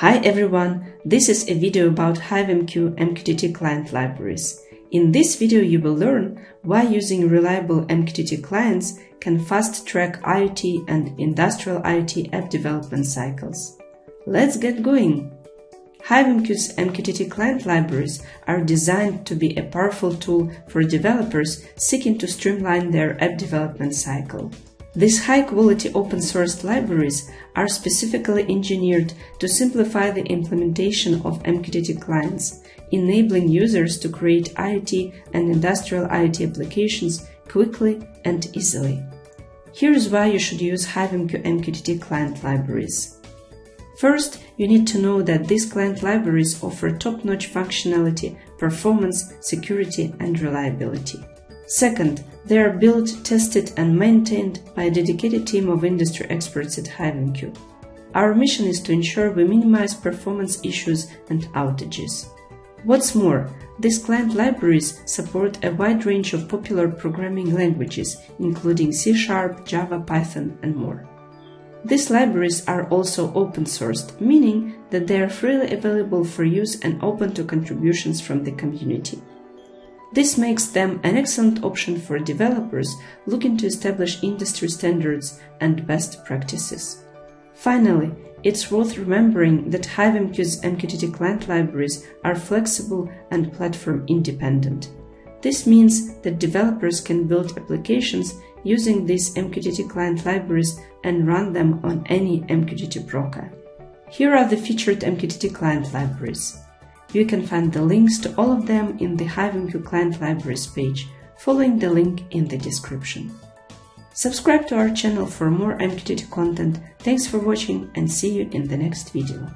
Hi everyone, this is a video about HiveMQ MQTT Client Libraries. In this video you will learn why using reliable MQTT clients can fast-track IoT and industrial IoT app development cycles. Let's get going! HiveMQ's MQTT Client Libraries are designed to be a powerful tool for developers seeking to streamline their app development cycle. These high-quality open-source libraries are specifically engineered to simplify the implementation of MQTT clients, enabling users to create IoT and industrial IoT applications quickly and easily. Here is why you should use HiveMQ MQTT Client Libraries. First, you need to know that these client libraries offer top-notch functionality, performance, security, and reliability. Second, they are built, tested, and maintained by a dedicated team of industry experts at HiveMQ. Our mission is to ensure we minimize performance issues and outages. What's more, these client libraries support a wide range of popular programming languages, including C#, Java, Python, and more. These libraries are also open-sourced, meaning that they are freely available for use and open to contributions from the community. This makes them an excellent option for developers looking to establish industry standards and best practices. Finally, it's worth remembering that HiveMQ's MQTT client libraries are flexible and platform-independent. This means that developers can build applications using these MQTT client libraries and run them on any MQTT broker. Here are the featured MQTT client libraries. You can find the links to all of them in the HiveMQ Client Libraries page, following the link in the description. Subscribe to our channel for more MQTT content. Thanks for watching and see you in the next video.